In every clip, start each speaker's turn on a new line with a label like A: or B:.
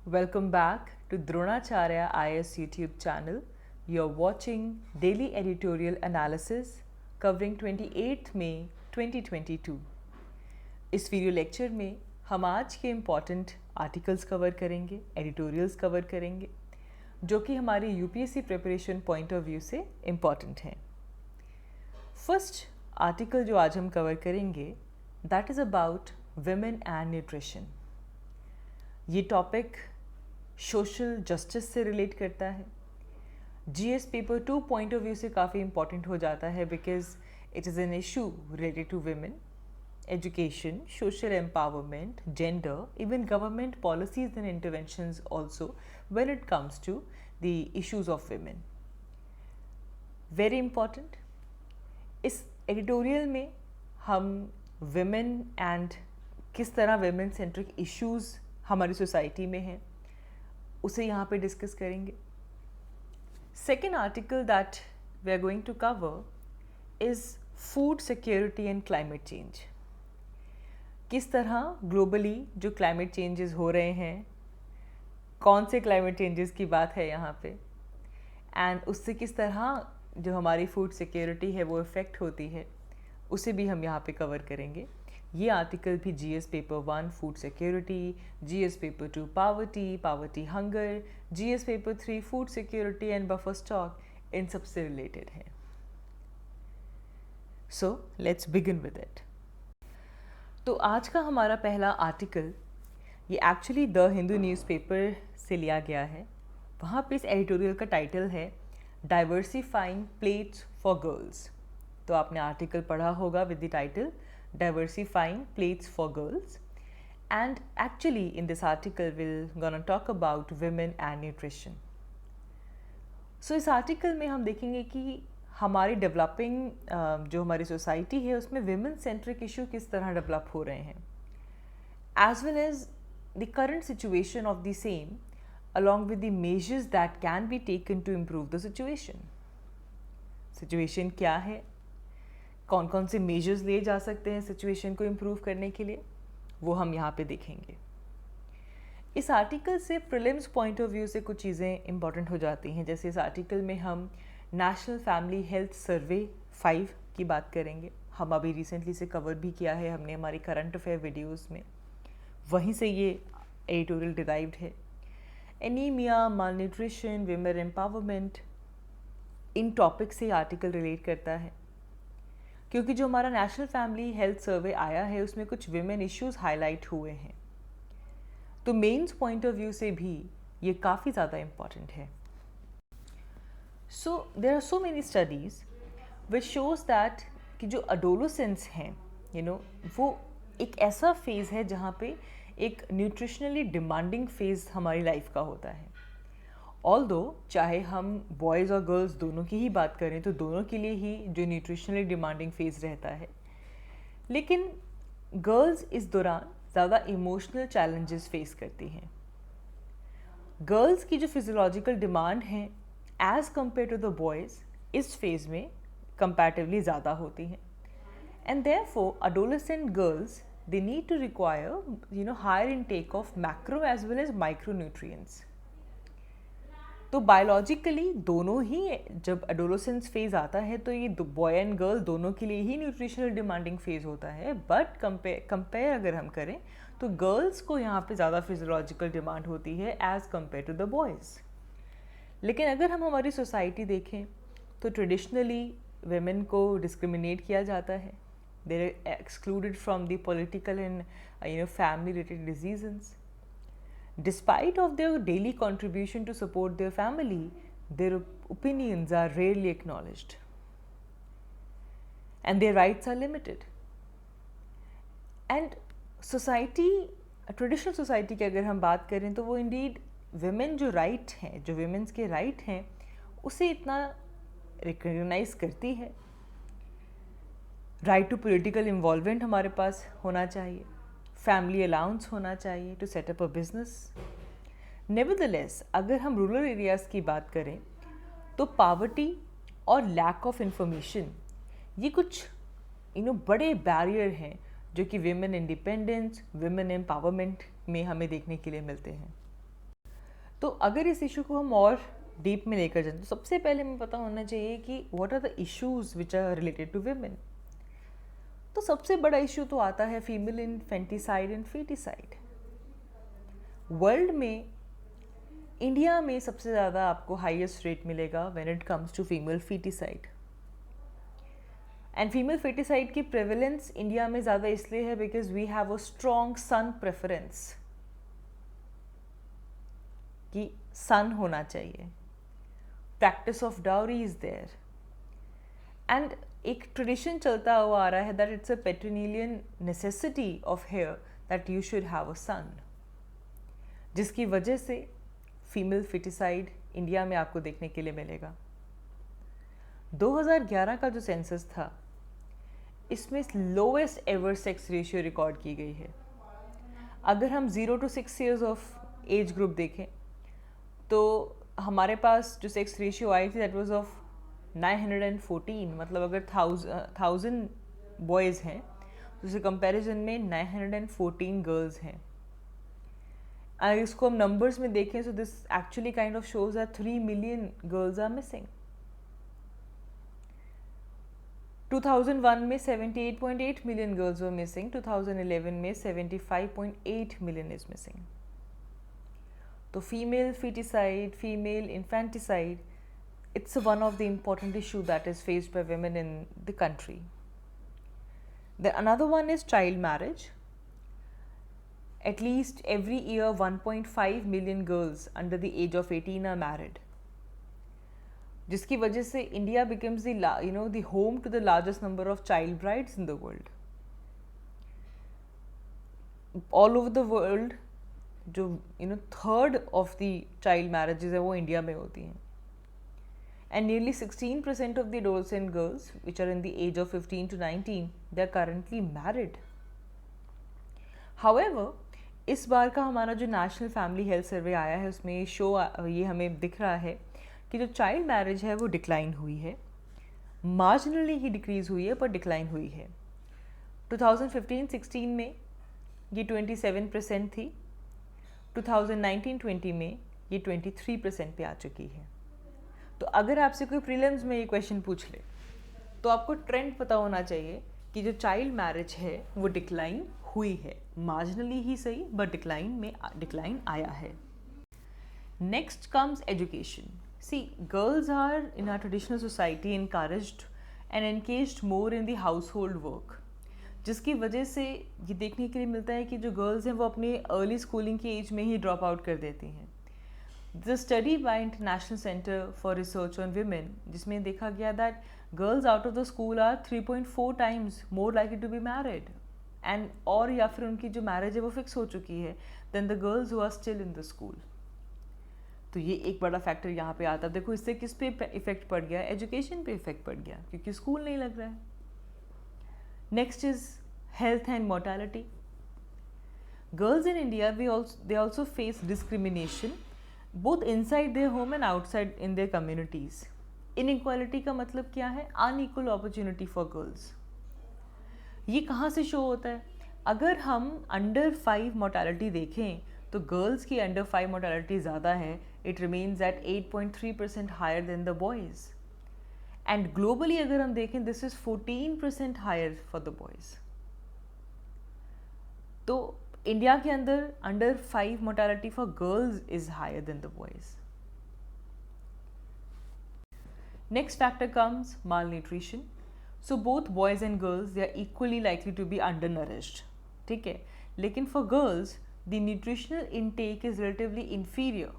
A: Welcome back to Dronacharya IS YouTube channel. You're watching daily editorial analysis covering 28th May 2022. इस video lecture में हम आज के important articles cover करेंगे, editorials cover करेंगे, जो कि हमारी UPSC preparation point of view से इम्पॉर्टेंट हैं। फर्स्ट आर्टिकल जो आज हम कवर करेंगे that is about women and nutrition. ये टॉपिक सोशल जस्टिस से रिलेट करता है। GS paper 2 point of view से काफ़ी इंपॉर्टेंट हो जाता है because it is an issue related to women, education, social empowerment, gender, even government policies and interventions also when it comes to the issues of women. Very important. इस editorial में हम women and किस तरह women centric issues हमारी society में हैं उसे यहाँ पे डिस्कस करेंगे। Second article that we are going to cover is food security and climate change. किस तरह ग्लोबली जो क्लाइमेट चेंजेस हो रहे हैं, कौन से क्लाइमेट चेंजेस की बात है यहाँ पे, एंड उससे किस तरह जो हमारी फूड सिक्योरिटी है वो इफ़ेक्ट होती है, उसे भी हम यहाँ पे कवर करेंगे। ये आर्टिकल भी GS paper 1 food security, GS paper 2 poverty hunger, GS paper 3 food security and buffer stock, इन सब से रिलेटेड है। So let's begin with it. तो आज का हमारा पहला आर्टिकल ये एक्चुअली द हिंदू न्यूज़पेपर से लिया गया है। वहाँ पे इस एडिटोरियल का टाइटल है डाइवर्सिफाइंग प्लेट्स फॉर गर्ल्स। तो आपने आर्टिकल पढ़ा होगा with the title Diversifying Plates for Girls, and actually in this article we're gonna talk about women and nutrition. So इस आर्टिकल में हम देखेंगे कि हमारी डेवलपिंग जो हमारी सोसाइटी है उसमें विमेन सेंट्रिक इशू किस तरह डेवलप हो रहे हैं, as well as the current situation of the same along with the measures that can be taken to improve the situation. Situation क्या है, कौन कौन से मेजर्स लिए जा सकते हैं सिचुएशन को इम्प्रूव करने के लिए, वो हम यहाँ पे देखेंगे। इस आर्टिकल से प्रीलिम्स पॉइंट ऑफ व्यू से कुछ चीज़ें इंपॉर्टेंट हो जाती हैं। जैसे इस आर्टिकल में हम नेशनल फैमिली हेल्थ सर्वे 5 की बात करेंगे। हम अभी रिसेंटली से कवर भी किया है हमने हमारी करंट अफेयर वीडियोज़ में, वहीं से ये एडिटोरियल डिराइव्ड है। एनीमिया, मालन्यूट्रिशन, विमेन एम्पावरमेंट, इन टॉपिक से आर्टिकल रिलेट करता है क्योंकि जो हमारा नेशनल फैमिली हेल्थ सर्वे आया है उसमें कुछ विमेन इश्यूज हाईलाइट हुए हैं। तो मेंस पॉइंट ऑफ व्यू से भी ये काफ़ी ज़्यादा इम्पॉर्टेंट है। So there are so many studies which shows that कि जो अडोलोसेंस हैं वो एक ऐसा फेज़ है जहाँ पे एक न्यूट्रिशनली डिमांडिंग फेज़ हमारी लाइफ का होता है। ऑल्दो चाहे हम बॉयज़ और गर्ल्स दोनों की ही बात करें तो दोनों के लिए ही जो न्यूट्रिशनली डिमांडिंग फेज़ रहता है, लेकिन गर्ल्स इस दौरान ज़्यादा इमोशनल चैलेंजेस फेस करती हैं। गर्ल्स की जो फिजियोलॉजिकल डिमांड है as compare to the boys इस फेज़ में कंपैरेटिवली ज़्यादा होती हैं, and therefore adolescent girls they need to require higher intake of macro as well as micro nutrients. तो बायोलॉजिकली दोनों ही जब एडोलेसेंस फेज़ आता है तो ये बॉय एंड गर्ल दोनों के लिए ही न्यूट्रिशनल डिमांडिंग फेज़ होता है, बट कंपेयर अगर हम करें तो गर्ल्स को यहाँ पे ज़्यादा फिजियोलॉजिकल डिमांड होती है as compare to the boys. लेकिन अगर हम हमारी सोसाइटी देखें तो ट्रेडिशनली वेमेन को डिस्क्रिमिनेट किया जाता है, they are excluded from the political and family related disease. Despite of their daily contribution to support their family, their opinions are rarely acknowledged and their rights are limited. And society, traditional society की अगर हम बात करें तो वो Indeed women जो right हैं, जो विमेंस के राइट हैं, उसे इतना रिकग्नाइज करती है। राइट टू पॉलिटिकल इन्वॉल्वमेंट हमारे पास होना चाहिए, फैमिली अलाउंस होना चाहिए to set up a business. Nevertheless अगर हम रूरल एरियाज़ की बात करें तो पावर्टी और लैक ऑफ इंफॉर्मेशन ये कुछ बड़े बैरियर हैं जो कि विमेन इंडिपेंडेंस, विमेन एम्पावरमेंट में हमें देखने के लिए मिलते हैं। तो अगर इस इशू को हम और डीप में लेकर जाएं तो सबसे पहले हमें पता होना चाहिए कि what are the issues which are related to women. तो सबसे बड़ा इशू तो आता है female infanticide and foeticide. World में इंडिया में सबसे ज़्यादा आपको हाईएस्ट रेट मिलेगा when it comes to female foeticide. And female foeticide की प्रेवलेंस इंडिया में ज़्यादा इसलिए है because we have a strong son preference कि सन होना चाहिए। Practice of dowry is there and एक ट्रेडिशन चलता हुआ आ रहा है that it's a patrilineal necessity of heir that you should have a son, जिसकी वजह से फीमेल फिटिसाइड इंडिया में आपको देखने के लिए मिलेगा। 2011 का जो सेंसस था इसमें lowest ever sex ratio record की गई है। अगर हम 0 to 6 years of age group देखें तो हमारे पास जो सेक्स रेशियो आई थी दैट वाज ऑफ 914, मतलब अगर 1000 बॉयज़ हैं तो उसके कंपैरिजन में 914 गर्ल्स हैं। अगर इसको हम नंबर्स में देखें तो this actually kind of shows that 3 million girls are missing. 2001 में 78.8 मिलियन गर्ल्स वर मिसिंग, 2011 में 75.8 मिलियन इज मिसिंग। तो female feticide, female infanticide, it's one of the important issue that is faced by women in the country. Another one is child marriage. At least every year 1.5 million girls under the age of 18 are married, जिसकी वजह से India becomes the home to the largest number of child brides in the world. All over the world जो third of the child marriages है वो India में होती हैं। And nearly 16% of the adolescent girls which are in the age of 15 to 19 they are currently married. However इस बार का हमारा जो नेशनल फैमिली हेल्थ सर्वे आया है उसमें ये हमें दिख रहा है कि जो चाइल्ड मैरिज है वो डिक्लाइन हुई है, मार्जिनली ही डिक्रीज हुई है पर डिक्लाइन हुई है। 2015-16 में ये 27% थी, 2019-20 में ये 23% पे आ चुकी है। तो अगर आपसे कोई प्रीलिम्स में ये क्वेश्चन पूछ ले तो आपको ट्रेंड पता होना चाहिए कि जो चाइल्ड मैरिज है वो डिक्लाइन हुई है, मार्जिनली ही सही बट डिक्लाइन आया है। Next comes education. See girls are in our traditional society encouraged and engaged more in the household work, जिसकी वजह से ये देखने के लिए मिलता है कि जो गर्ल्स हैं वो अपनी अर्ली स्कूलिंग की एज में ही ड्रॉप आउट कर देती हैं। The study by international centre for research on women, जिसमें देखा गया that girls out of the school are 3.4 times more likely to be married and और या फिर उनकी जो मैरिज है वो फिक्स हो चुकी है then the girls who are still in the school. तो ये एक बड़ा फैक्टर यहाँ पे आता है। देखो इससे किस पे इफेक्ट पड़ गया, एजुकेशन पे इफेक्ट पड़ गया क्योंकि स्कूल नहीं लग रहा है। Next is health and mortality. Girls in India, they also face discrimination both inside their home and outside in their communities. Inequality का मतलब क्या है? Unequal opportunity for girls. ये कहाँ से शो होता है? अगर हम अंडर 5 mortality देखें तो गर्ल्स की अंडर 5 mortality ज़्यादा है, it remains at 8.3% higher than the boys. And globally अगर हम देखें this is 14% higher for the boys. तो इंडिया के अंदर under 5 mortality for girls is higher than the boys. Next factor comes malnutrition. So both boys and girls they are equally likely to be undernourished, ठीक है, लेकिन for girls the nutritional intake is relatively inferior.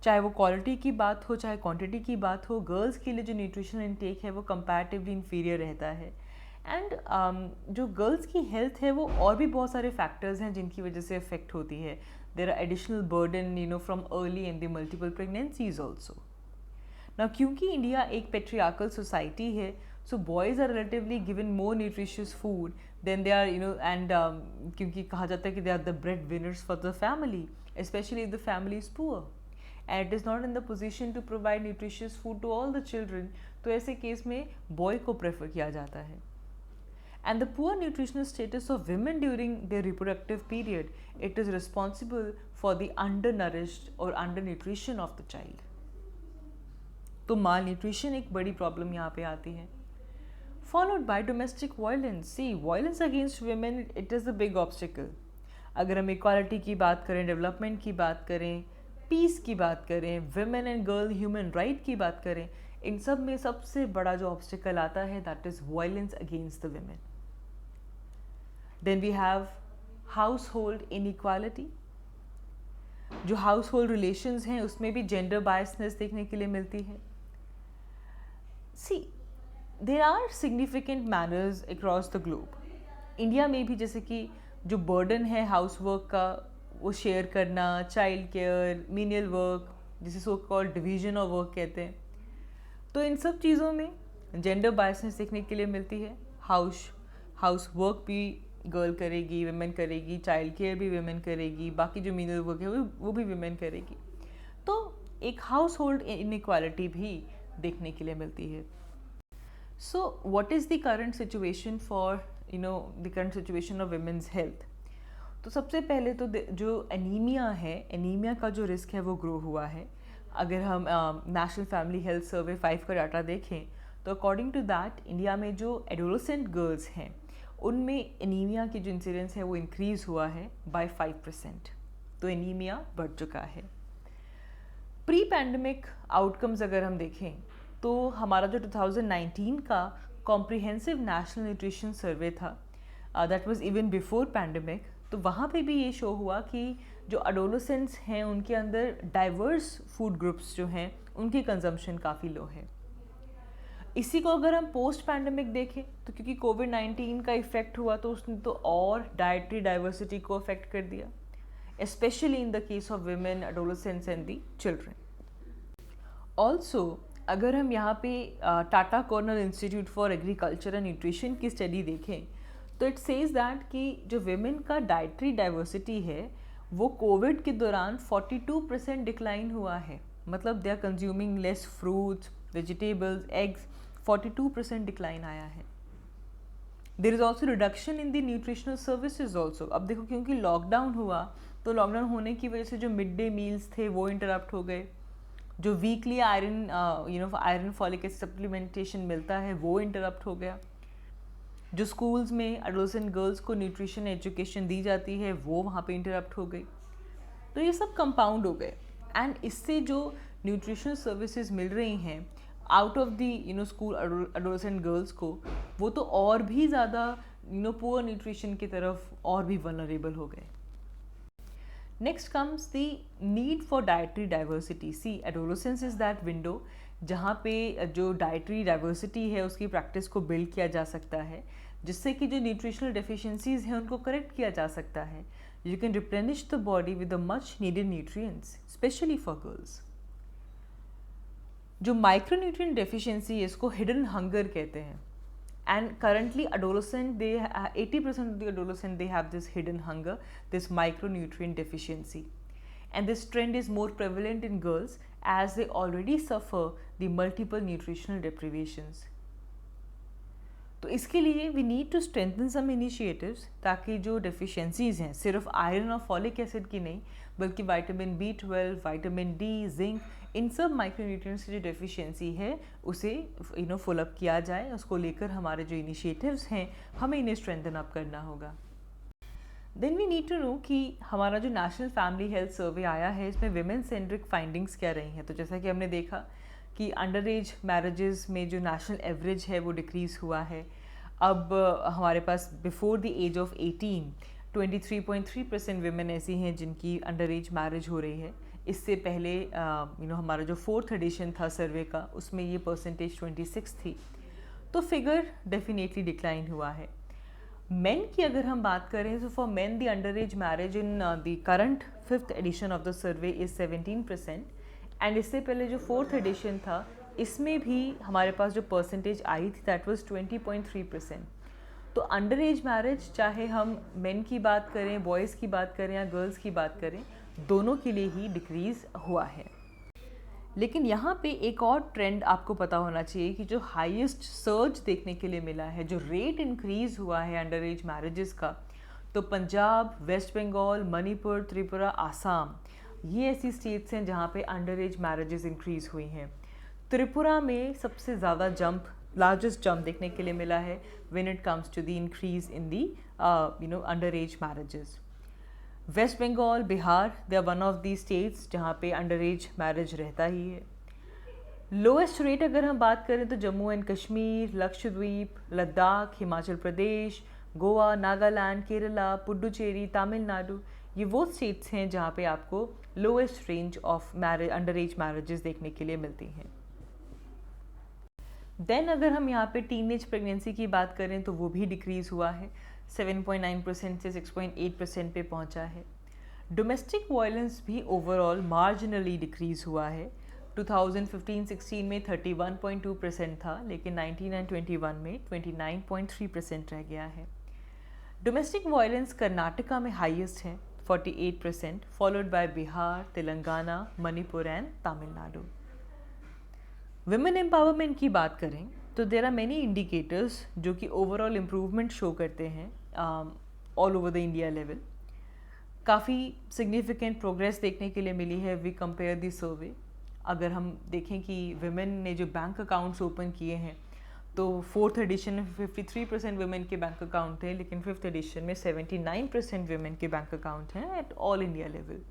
A: चाहे वो quality की बात हो चाहे quantity की बात हो, गर्ल्स के लिए जो न्यूट्रिशनल इनटेक है वो कंपैरेटिवली इन्फीरियर रहता है। एंड जो गर्ल्स की हेल्थ है वो और भी बहुत सारे फैक्टर्स हैं जिनकी वजह से इफेक्ट होती है। There are additional burden from early and the multiple pregnancies also. ना क्योंकि इंडिया एक पेट्रियार्कल सोसाइटी है, so boys are relatively given more nutritious food than they are and क्योंकि कहा जाता है कि they are the bread winners for the family, specially if the family is poor and it is not in the position to provide nutritious food to all the children, तो ऐसे case में boy को prefer किया जाता है। And the poor nutritional status of women during their reproductive period, it is responsible for the undernourished or undernutrition of the child. तो malnutrition एक बड़ी प्रॉब्लम यहाँ पे आती है. Followed by domestic violence. See, violence against women, it is a big obstacle. अगर हम equality की बात करें, डेवलपमेंट की बात करें, पीस की बात करें, women and girl human right की बात करें, इन सब में सबसे बड़ा जो ऑब्स्टिकल आता है that is violence against the women. Then we have household inequality. जो हाउस होल्ड रिलेशंस हैं उसमें भी जेंडर बायसनेस देखने के लिए मिलती है. See, there are significant manners across the globe. India में भी जैसे कि जो बर्डन है हाउस वर्क का वो शेयर करना, चाइल्ड केयर, मीनियल वर्क, जिसे so called division of work कहते हैं, तो इन सब चीज़ों में जेंडर बायसनेस देखने के लिए मिलती है. हाउस वर्क भी गर्ल करेगी, विमेन करेगी, चाइल्ड केयर भी विमेन करेगी, बाकी जो मीनियल वर्क है वो भी विमेन करेगी. तो एक हाउस होल्ड इनइक्वालिटी भी देखने के लिए मिलती है. सो what is the current situation for the current situation of women's health. तो सबसे पहले तो जो एनीमिया है, एनीमिया का जो रिस्क है वो ग्रो हुआ है. अगर हम नेशनल फैमिली हेल्थ सर्वे 5 का डाटा देखें तो अकॉर्डिंग टू दैट इंडिया में जो एडोलेसेंट गर्ल्स हैं उनमें एनीमिया की जो इंसिडेंस है वो इंक्रीज़ हुआ है बाय 5%. तो एनीमिया बढ़ चुका है. प्री पैंडमिक आउटकम्स अगर हम देखें तो हमारा जो 2019 का कॉम्प्रिहेंसिव नेशनल न्यूट्रिशन सर्वे था, that was even before pandemic, तो वहाँ पे भी ये शो हुआ कि जो एडोलेसेंट्स हैं उनके अंदर डाइवर्स फूड ग्रुप्स जो हैं उनकी कंजम्पशन काफ़ी लो है. इसी को अगर हम पोस्ट पैंडमिक देखें तो क्योंकि कोविड-19 का इफ़ेक्ट हुआ तो उसने तो और डाइटरी डाइवर्सिटी को अफेक्ट कर दिया, specially in the case of women, adolescents and the children. Also अगर हम यहाँ पे Tata Cornell institute for agriculture and nutrition की स्टडी देखें तो इट सेज दैट कि जो विमेन का डाइटरी डाइवर्सिटी है वो कोविड के दौरान 42% डिक्लाइन हुआ है. मतलब they are consuming less fruits, vegetables, eggs, 42% decline आया है. There is also reduction in the nutritional services also. अब देखो क्योंकि लॉकडाउन हुआ तो लॉकडाउन होने की वजह से जो मिड डे मील्स थे वो इंटरप्ट हो गए, जो weekly iron folic acid supplementation मिलता है वो इंटरप्ट हो गया, जो स्कूल्स में एडोलेसेंट गर्ल्स को न्यूट्रिशन एजुकेशन दी जाती है वो वहाँ पे इंटरप्ट हो गई. तो ये सब कंपाउंड हो गए एंड इससे जो न्यूट्रिशनल सर्विसेज मिल रही हैं out of the school adolescent girls को, वो तो और भी ज़्यादा पुअर न्यूट्रिशन की तरफ और भी वल्नरेबल हो गए. Next comes the need for dietary diversity. See, adolescence is that window जहाँ पे जो डाइटरी डाइवर्सिटी है उसकी प्रैक्टिस को बिल्ड किया जा सकता है, जिससे कि जो न्यूट्रिशनल डेफिशिएंसीज हैं उनको करेक्ट किया जा सकता है. You can replenish the body with the much needed nutrients specially for girls. जो माइक्रोन्यूट्रिएंट डेफिशिएंसी है इसको हिडन हंगर कहते हैं. And currently adolescent, 80% of the adolescent they have this hidden hunger, this micronutrient deficiency, and this trend is more prevalent in girls as they already suffer the multiple nutritional deprivations. तो इसके लिए we need to strengthen some initiatives ताकि जो deficiencies हैं सिर्फ iron और folic acid की नहीं बल्कि vitamin B12, vitamin D, zinc, इन सब माइक्रोन्यूट्रिएंट्स की जो डेफिशिएंसी है उसे फुल अप किया जाए. उसको लेकर हमारे जो इनिशिएटिव्स हैं हमें इन्हें स्ट्रेंथन अप करना होगा. Then we need to know कि हमारा जो नेशनल फैमिली हेल्थ सर्वे आया है इसमें विमेन सेंट्रिक फाइंडिंग्स क्या रही हैं. तो जैसा कि हमने देखा कि अंडर एज मैरिजेस में जो नेशनल एवरेज है वो डिक्रीज़ हुआ है. अब हमारे पास before the age of 18 23.3% women ऐसी हैं जिनकी अंडर एज मैरिज हो रही है. इससे पहले हमारा जो 4th एडिशन था सर्वे का उसमें ये परसेंटेज 26 थी. तो फिगर डेफिनेटली डिक्लाइन हुआ है. मेन की अगर हम बात करें तो for men the under age marriage in the current 5th edition of the survey is 17%. And इससे पहले जो 4th एडिशन था इसमें भी हमारे पास जो परसेंटेज आई थी दैट वाज 20.3%. तो अंडर एज मैरिज चाहे हम मेन की बात करें, बॉयज़ की बात करें या गर्ल्स की बात करें, दोनों के लिए ही डिक्रीज़ हुआ है. लेकिन यहाँ पे एक और ट्रेंड आपको पता होना चाहिए कि जो हाईएस्ट सर्ज देखने के लिए मिला है, जो रेट इंक्रीज़ हुआ है अंडर एज मैरिजेस का, तो पंजाब, वेस्ट बंगाल, मणिपुर, त्रिपुरा, आसाम, ये ऐसी स्टेट्स हैं जहाँ पे अंडर एज मैरिजेस इंक्रीज़ हुई हैं। त्रिपुरा में सबसे ज़्यादा लार्जेस्ट जंप देखने के लिए मिला है when it comes to the increase in the under age marriages. West Bengal, Bihar, they are one of the states जहाँ पे अंडर एज मैरिज रहता ही है। लोएस्ट रेट अगर हम बात करें तो जम्मू एंड कश्मीर, लक्षद्वीप, लद्दाख, हिमाचल प्रदेश, गोवा, नागालैंड, केरला, पुडुचेरी, तमिलनाडु, ये वो स्टेट्स हैं जहाँ पे आपको lowest range of under age marriages देखने के लिए मिलती हैं। देन अगर हम यहाँ पे टीनेज प्रेगनेंसी की बात करें तो वो भी डिक्रीज़ हुआ है, 7.9% से 6.8% पे पहुँचा है। डोमेस्टिक वायलेंस भी ओवरऑल मार्जिनली डिक्रीज़ हुआ है। 2015-16 में 31.2% था, लेकिन 19 एंड 21 में 29.3% रह गया है। डोमेस्टिक वायलेंस कर्नाटका में हाईएस्ट है, 48%, followed by Bihar, Telangana, Manipur and Tamil Nadu. Women empowerment की बात करें तो देर आर मैनी इंडिकेटर्स जो कि ओवरऑल इम्प्रूवमेंट शो करते हैं all over the India level. काफ़ी सिग्निफिकेंट प्रोग्रेस देखने के लिए मिली है वी कंपेयर दी सर्वे। अगर हम देखें कि विमेन ने जो बैंक अकाउंट्स ओपन किए हैं तो 4th एडिशन में 53% विमेन के बैंक अकाउंट थे, लेकिन 5th एडिशन में 79% विमेन के बैंक अकाउंट हैं at all India level.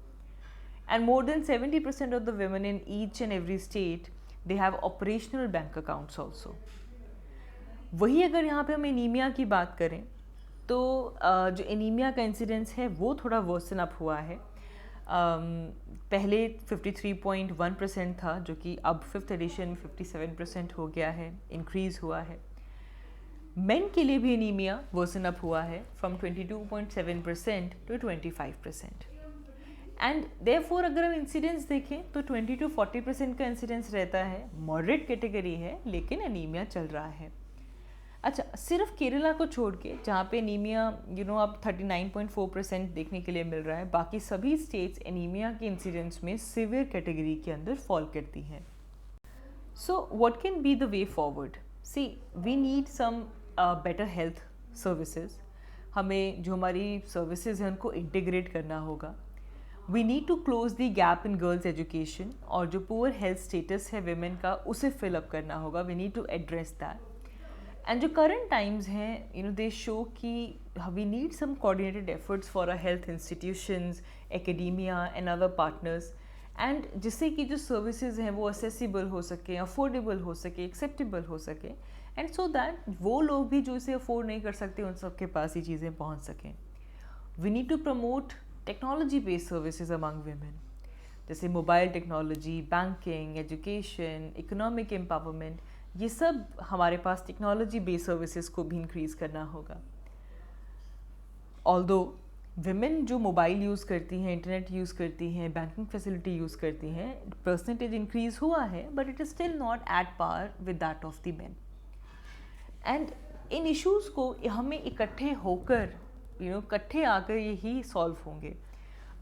A: And more than 70% of the women in each and every state they have operational bank accounts also। वही अगर यहाँ पे हम एनीमिया की बात करें तो जो एनीमिया का इंसिडेंस है वो थोड़ा वर्सन अप हुआ है। पहले 53.1% था जो कि अब 5th एडिशन में 57% हो गया है, इंक्रीज़ हुआ है। मेन के लिए भी एनीमिया वर्सन अप हुआ है फ्रॉम 22.7% टू 25%। एंड देयरफॉर अगर हम इंसिडेंस देखें तो 20 to 40% का इंसिडेंस रहता है, मॉडरेट कैटेगरी है लेकिन एनीमिया चल रहा है। अच्छा, सिर्फ केरला को छोड़ के जहाँ पे एनीमिया अब 39.4% देखने के लिए मिल रहा है, बाकी सभी स्टेट्स एनीमिया के इंसिडेंस में सिवियर कैटेगरी के अंदर फॉल करती हैं। So what can be the way forward? See, we need some better health services. हमें जो हमारी सर्विसेज हैं उनको इंटीग्रेट करना होगा। We need to close the gap in girls education, और जो पुअर हेल्थ स्टेटस है विमेन का उसे फिलअप करना होगा। We need to address that. And जो करंट टाइम्स हैं दे शो कि we need some coordinated efforts for a health institutions, academia and other partners, and जिससे कि जो सर्विसेज हैं वो असेसिबल हो सके, अफोर्डेबल हो सके, एक्सेप्टेबल हो सके, एंड सो दैट वो लोग भी जो इसे अफोर्ड नहीं कर सकते उन सबके पास ये चीज़ें पहुँच सकें। We need to promote technology based services among women, जैसे mobile technology, banking, education, economic empowerment, ये सब हमारे पास टेक्नोलॉजी बेस्ड सर्विसेज को भी इंक्रीज़ करना होगा। ऑल्दो विमेन जो मोबाइल यूज़ करती हैं, इंटरनेट यूज़ करती हैं, बैंकिंग फैसिलिटी यूज़ करती हैं, परसेंटेज इंक्रीज़ हुआ है, but it is still not at par with that of the men. And इन इश्यूज़ को हमें इकट्ठे होकर इकट्ठे आकर यही सॉल्व होंगे।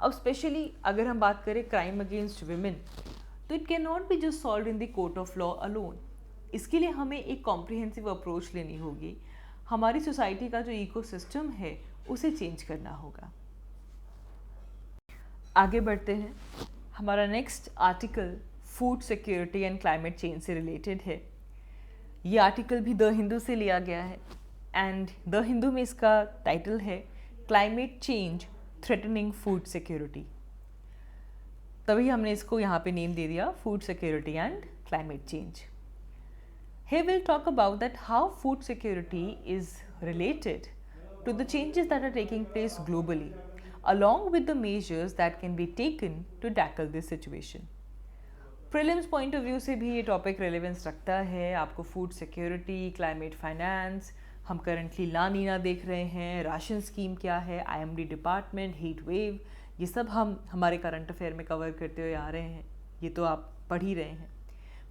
A: अब स्पेशली अगर हम बात करें क्राइम अगेंस्ट विमेन, तो it can not be just solve in the court of law alone. इसके लिए हमें एक कॉम्प्रिहेंसिव अप्रोच लेनी होगी। हमारी सोसाइटी का जो इकोसिस्टम है उसे चेंज करना होगा। आगे बढ़ते हैं। हमारा next article food security and climate change से रिलेटेड है। ये आर्टिकल भी द हिंदू से लिया गया है, एंड द हिंदू में इसका टाइटल है climate change threatening food security. तभी हमने इसको यहाँ पे नेम दे दिया food security and climate change. Here we'll talk about that how food security is related to the changes that are taking place globally, along with the measures that can be taken to tackle this situation. Prelims point of view से भी ये topic relevance रखता है। आपको food security, climate finance, हम currently ला नीना देख रहे हैं, राशन स्कीम क्या है, IMD डिपार्टमेंट, हीट वेव, ये सब हम हमारे करंट अफेयर में कवर करते हुए आ रहे हैं। ये तो आप पढ़ ही रहे हैं।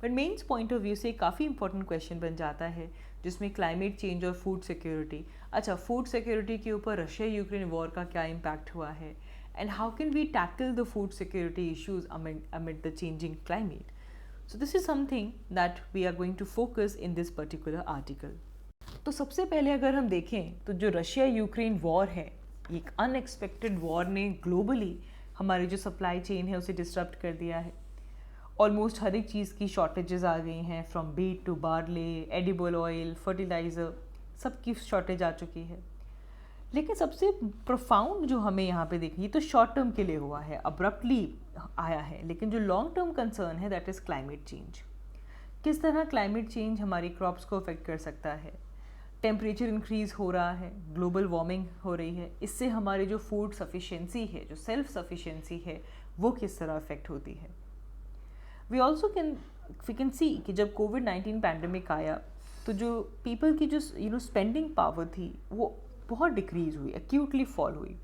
A: But men's point of view से काफ़ी इंपॉर्टेंट क्वेश्चन बन जाता है जिसमें क्लाइमेट चेंज और फूड सिक्योरिटी। अच्छा, फूड सिक्योरिटी के ऊपर रशिया यूक्रेन वॉर का क्या इम्पैक्ट हुआ है, and how can we tackle the food security issues amid the changing climate? So this is something that we are going to focus in this particular article. तो सबसे पहले अगर हम देखें तो जो रशिया यूक्रेन वॉर है, एक अनएक्सपेक्टेड वॉर ने ग्लोबली हमारी जो सप्लाई चेन है उसे डिस्टर्ब कर दिया है. ऑलमोस्ट हर एक चीज़ की शॉर्टेजेस आ गई हैं, from beet to barley, edible oil, fertiliser, सब की शॉर्टेज आ चुकी है. लेकिन सबसे प्रोफाउंड जो हमें यहाँ पे देखिए, तो शॉर्ट टर्म के लिए हुआ है, अब्रप्टली आया है, लेकिन जो लॉन्ग टर्म कंसर्न है दैट इज़ क्लाइमेट चेंज. किस तरह क्लाइमेट चेंज हमारी क्रॉप्स को अफेक्ट कर सकता है. टेम्परेचर इंक्रीज़ हो रहा है, ग्लोबल वार्मिंग हो रही है, इससे हमारी जो फूड सफिशिएंसी है, जो सेल्फ सफिशिएंसी है, वो किस तरह अफेक्ट होती है. वी ऑल्सो कैन सी कि जब कोविड-19 पैंडमिक आया तो जो पीपल की जो स्पेंडिंग पावर थी वो बहुत डिक्रीज़ हुई, एक्यूटली फॉल हुई,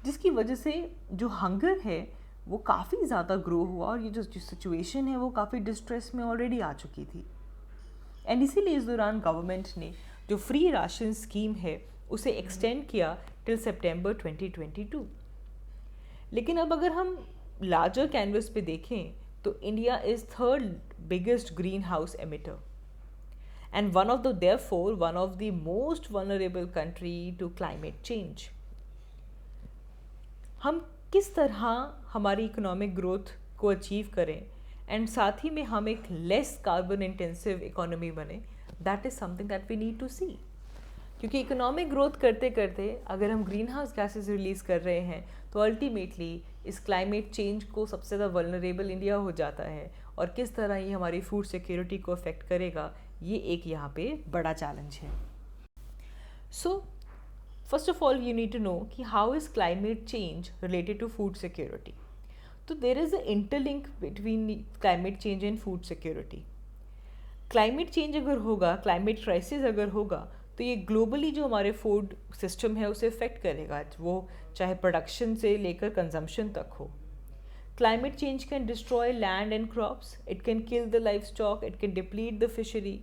A: जिसकी वजह से जो हंगर है वो काफ़ी ज़्यादा ग्रो हुआ और ये जो सिचुएशन है वो काफ़ी डिस्ट्रेस में ऑलरेडी आ चुकी थी. एंड इसीलिए इस दौरान गवर्नमेंट ने जो फ्री राशन स्कीम है उसे एक्सटेंड किया टिल सितंबर 2022. लेकिन अब अगर हम लार्जर कैनवस पे देखें तो India is third biggest green house emitter and therefore one of the most vulnerable country to climate change. हम किस तरह हमारी इकोनॉमिक ग्रोथ को अचीव करें एंड साथ ही में हम एक लेस कार्बन इंटेंसिव इकोनॉमी बने, that is something that we need to see. क्योंकि इकोनॉमिक ग्रोथ करते करते अगर हम ग्रीन हाउस गैसेज रिलीज़ कर रहे हैं तो अल्टीमेटली इस क्लाइमेट चेंज को सबसे ज़्यादा वल्नरेबल इंडिया हो जाता है, और किस तरह ये हमारी फूड सिक्योरिटी को अफेक्ट करेगा, ये एक यहाँ पे बड़ा चैलेंज है. So first of all you need to know कि how is climate change related to food security. तो there is a interlink between climate change and food security. Climate change अगर होगा, क्लाइमेट क्राइसिस अगर होगा, तो ये globally जो हमारे फूड सिस्टम है उसे इफेक्ट करेगा, वो चाहे प्रोडक्शन से लेकर कंजम्पशन तक हो. Climate change can destroy land and crops, it can kill the livestock, it can deplete the fishery,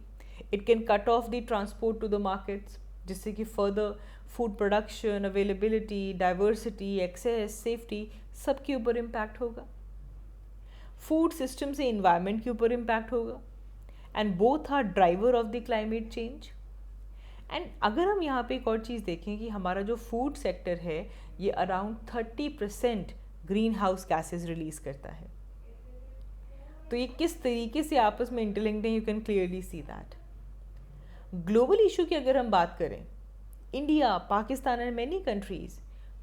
A: it can cut off the transport to the markets, जिससे कि further food production, availability, diversity, access, safety सब के ऊपर impact होगा. Food system से environment के ऊपर impact होगा, and both are driver of the climate change. And अगर हम यहाँ पे एक और चीज़ देखें कि हमारा जो फूड सेक्टर है ये around 30% green house gases release करता है. तो ये किस तरीके से आपस में इंटरलिंक्ड हैं, you can clearly see that. Global issue की अगर हम बात करें, India, Pakistan and many countries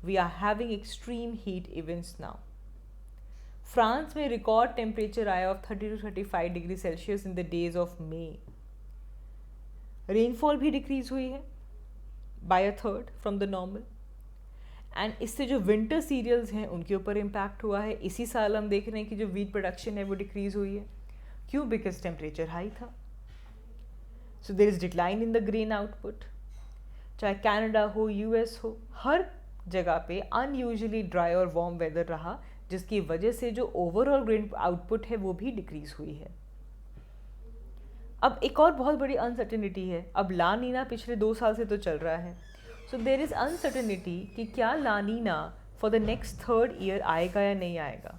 A: we are having extreme heat events now. France में रिकॉर्ड टेम्परेचर आया of 30 to 35 degree Celsius in the days of May. Rainfall भी decrease हुई है by 1/3 from the normal, and इससे जो विंटर सीरियल्स हैं उनके ऊपर इम्पैक्ट हुआ है. इसी साल हम देख रहे हैं कि जो वीट प्रोडक्शन है वो डिक्रीज हुई है. क्यों? बिकॉज टेम्परेचर हाई था. So there is decline in the grain output. चाहे कनाडा हो, यूएस हो, हर जगह पे अनयूजुअली ड्राई और वार्म वेदर रहा, जिसकी वजह से जो ओवरऑल ग्रेन आउटपुट है वो भी डिक्रीज हुई है. अब एक और बहुत बड़ी अनसर्टेनिटी है. अब ला नीना पिछले 2 साल से तो चल रहा है. सो देर इज़ अनसर्टेनिटी कि क्या La Nina for the next 3rd year आएगा या नहीं आएगा,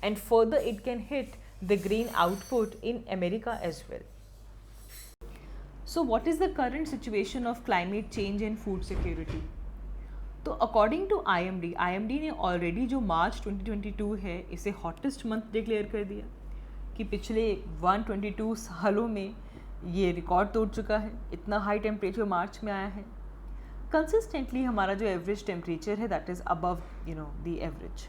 A: and further it can hit the grain output in America as well. So what is the current situation of climate change and food security. तो according to IMD ने already जो March 2022 है इसे hottest month declare कर दिया कि पिछले 122 सालों में ये रिकॉर्ड तोड़ चुका है. इतना हाई टेम्परेचर मार्च में आया है. कंसिस्टेंटली हमारा जो एवरेज टेम्परेचर है that is above the average.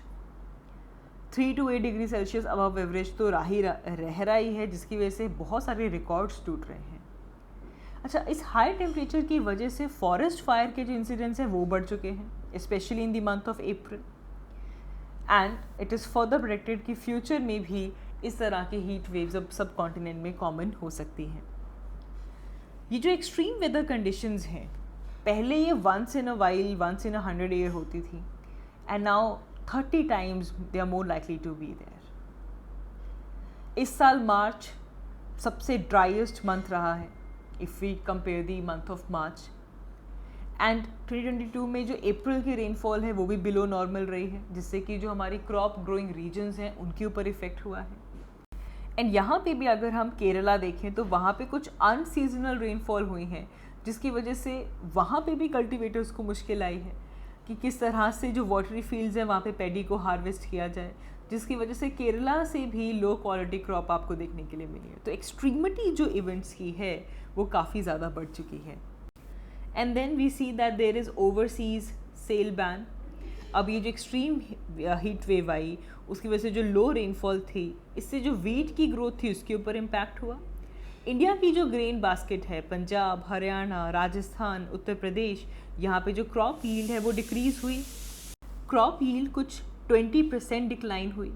A: 3 to 8 degree Celsius above average तो रह रहा ही है, जिसकी वजह से बहुत सारे रिकॉर्ड्स टूट रहे हैं. अच्छा, इस हाई टेम्परेचर की वजह से फॉरेस्ट फायर के जो इंसिडेंट्स हैं वो बढ़ चुके हैं, specially in the month of April. And it is further predicted कि फ्यूचर में भी इस तरह की हीट वेव्स अब सब कॉन्टिनेंट में कॉमन हो सकती हैं. ये जो एक्सट्रीम वेदर कंडीशंस हैं, पहले ये once in a while, once in a 100 year होती थी, and now 30 times they are more likely to be there. इस साल मार्च सबसे ड्राइएस्ट मंथ रहा है if we compare the month of March, and 2022 में जो अप्रैल की रेनफॉल है वो भी बिलो नॉर्मल रही है, जिससे कि जो हमारी क्रॉप ग्रोइंग रीजन्स हैं उनके ऊपर इफेक्ट हुआ है. एंड यहाँ पे भी अगर हम केरला देखें तो वहाँ पे कुछ अनसीजनल रेनफॉल हुई हैं, जिसकी वजह से वहाँ पे भी कल्टीवेटर्स को मुश्किल आई है कि किस तरह से जो वाटरी फील्ड्स हैं वहाँ पे पैडी को हार्वेस्ट किया जाए, जिसकी वजह से केरला से भी लो क्वालिटी क्रॉप आपको देखने के लिए मिली है। तो एक्सट्रीमिटी जो इवेंट्स की है वो काफ़ी ज़्यादा बढ़ चुकी है। And then we see that there is overseas sale ban. अब ये जो एक्सट्रीम हीट वेव आई उसकी वजह से जो लो रेनफॉल थी, इससे जो वीट की ग्रोथ थी उसके ऊपर इम्पैक्ट हुआ। इंडिया की जो ग्रेन बास्केट है, पंजाब, हरियाणा, राजस्थान, उत्तर प्रदेश, यहाँ पे जो क्रॉप यील्ड है वो डिक्रीज़ हुई। क्रॉप यील्ड कुछ 20% डिक्लाइन हुई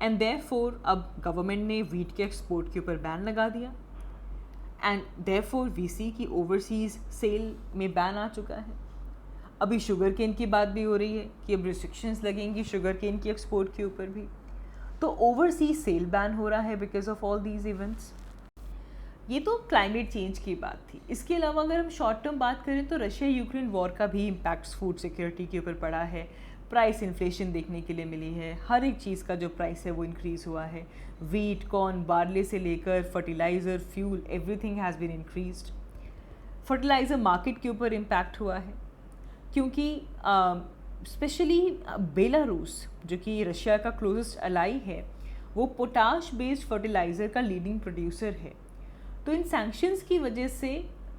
A: एंड देयरफॉर अब गवर्नमेंट ने वीट के एक्सपोर्ट के ऊपर बैन लगा दिया एंड देयरफॉर वी सी की ओवरसीज़ सेल में बैन आ चुका है। अभी शुगर केन की बात भी हो रही है कि अब रिस्ट्रिक्शंस लगेंगी शुगर केन की एक्सपोर्ट के ऊपर भी। तो ओवरसीज सेल बैन हो रहा है because of all these events. ये तो क्लाइमेट चेंज की बात थी। इसके अलावा अगर हम शॉर्ट टर्म बात करें तो रशिया यूक्रेन वॉर का भी इम्पैक्ट फूड सिक्योरिटी के ऊपर पड़ा है। प्राइस इन्फ्लेशन देखने के लिए मिली है, हर एक चीज़ का जो प्राइस है वो इंक्रीज़ हुआ है। वीट, कॉर्न, बार्ले से लेकर fertiliser, fuel, everything has been increased. Fertiliser market के ऊपर इम्पैक्ट हुआ है क्योंकि स्पेशली बेलारूस जो कि रशिया का क्लोजेस्ट अलाई है वो पोटाश बेस्ड फर्टिलाइज़र का लीडिंग प्रोड्यूसर है। तो इन सैंक्शंस की वजह से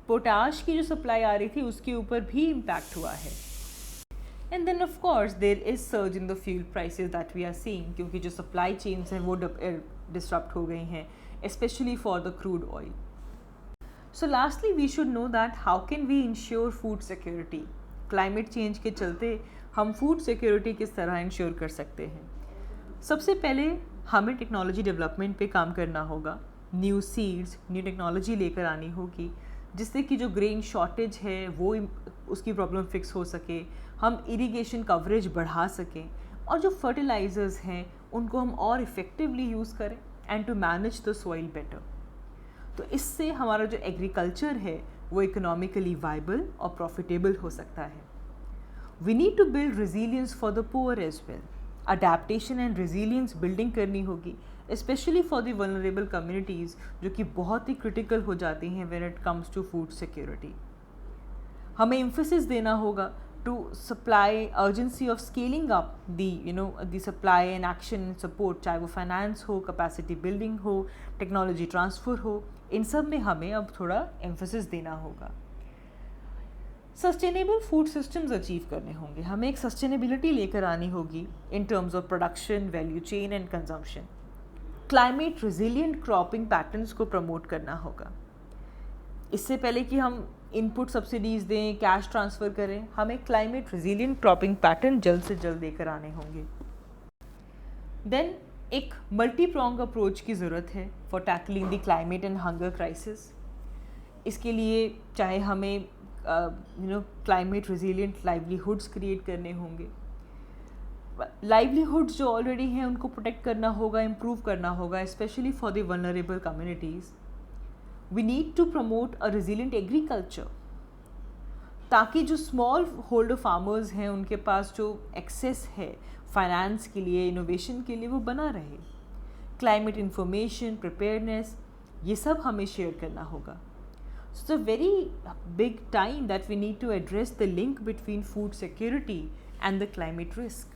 A: पोटाश की जो सप्लाई आ रही थी उसके ऊपर भी इम्पैक्ट हुआ है। And then of course there is surge in the fuel prices that we are seeing, क्योंकि जो सप्लाई चेन्स हैं वो डिस्टर्ब हो गई हैं, specially for the crude oil. So lastly we should know that how can we ensure food security. Climate change के चलते हम फूड सिक्योरिटी किस तरह इंश्योर कर सकते हैं। सबसे पहले हमें टेक्नोलॉजी डेवलपमेंट पे काम करना होगा। न्यू सीड्स, न्यू टेक्नोलॉजी लेकर आनी होगी जिससे कि जो ग्रेन शॉर्टेज है वो उसकी प्रॉब्लम फिक्स हो सके, हम इरिगेशन कवरेज बढ़ा सकें और जो फर्टिलाइज़र्स हैं उनको हम और इफ़ेक्टिवली यूज़ करें and to manage the soil better. तो इससे हमारा जो एग्रीकल्चर है वो इकोनॉमिकली वाइबल और प्रॉफिटेबल हो सकता है। We need to build resilience for the poor as well. Adaptation and resilience building करनी होगी, specially for the vulnerable communities जो कि बहुत ही क्रिटिकल हो जाती हैं when it comes to food security. हमें एम्फेसिस देना होगा to supply urgency of scaling up the supply and action and support, चाहे वो फाइनेंस हो, कैपेसिटी बिल्डिंग हो, टेक्नोलॉजी ट्रांसफ़र हो, इन सब में हमें अब थोड़ा एम्फेसिस देना होगा। सस्टेनेबल फूड सिस्टम्स अचीव करने होंगे, हमें एक सस्टेनेबिलिटी लेकर आनी होगी in terms of production, value chain and consumption. Climate resilient cropping patterns को प्रमोट करना होगा। इससे पहले कि हम इनपुट सब्सिडीज़ दें, कैश ट्रांसफ़र करें, हमें क्लाइमेट रेजिलिएंट क्रॉपिंग पैटर्न जल्द से जल्द लेकर आने होंगे। देन एक मल्टी प्रोंग अप्रोच की ज़रूरत है for tackling the climate and hunger crisis. इसके लिए चाहे हमें क्लाइमेट रेजिलिएंट लाइवलीहुड्स क्रिएट करने होंगे, लाइवलीहुड्स जो ऑलरेडी हैं उनको प्रोटेक्ट करना होगा, इम्प्रूव करना होगा, specially for the vulnerable communities. We need to promote a resilient agriculture ताकि जो स्मॉल होल्डर फार्मर्स हैं उनके पास जो एक्सेस है फाइनेंस के लिए, इनोवेशन के लिए, वो बना रहे। क्लाइमेट इंफॉर्मेशन, प्रिपेयरनेस, ये सब हमें शेयर करना होगा। So it's a very big time that we need to address the link between food security and the climate risk.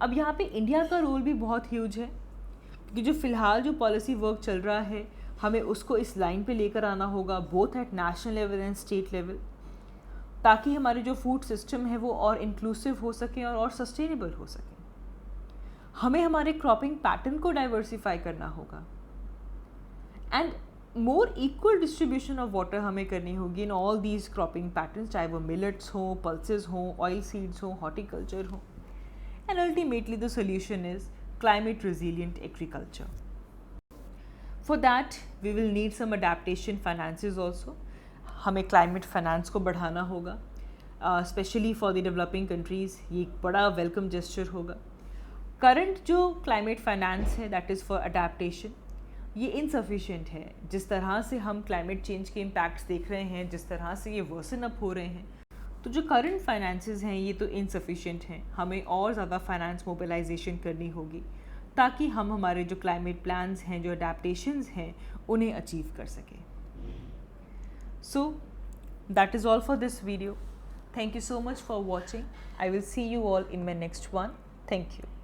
A: अब यहाँ पे इंडिया का रोल भी बहुत ह्यूज है क्योंकि जो फ़िलहाल जो पॉलिसी वर्क चल रहा है हमें उसको इस लाइन पे लेकर आना होगा, both at national level and state level, ताकि हमारे जो फूड सिस्टम है वो और इंक्लूसिव हो सके और सस्टेनेबल हो सके। हमें हमारे क्रॉपिंग पैटर्न को डाइवर्सिफाई करना होगा and more equal distribution of water हमें करनी होगी in all these cropping patterns, चाहे वो मिलेट्स हों, पल्सेस हों, ऑयल सीड्स हों, हॉर्टिकल्चर हों। And ultimately the solution is climate resilient agriculture. For that we will need some adaptation finances also. हमें climate finance को बढ़ाना होगा, specially for the developing countries. ये एक बड़ा वेलकम जेस्चर होगा। करंट जो क्लाइमेट फाइनेंस है दैट इज़ फॉर अडेप्टेशन, ये इनसफिशिएंट है। जिस तरह से हम क्लाइमेट चेंज के इम्पैक्ट्स देख रहे हैं, जिस तरह से ये वर्सन अप हो रहे हैं, तो जो करंट फाइनेंसेस हैं ये तो इनसफिशिएंट हैं। हमें और ज़्यादा फाइनेंस मोबिलाइजेशन करनी होगी ताकि हम हमारे जो क्लाइमेट प्लान्स हैं, जो अडेप्टेशंस हैं, उन्हें अचीव कर सकें। So that is all for this video. Thank you so much for watching. I will see you all in my next one. Thank you.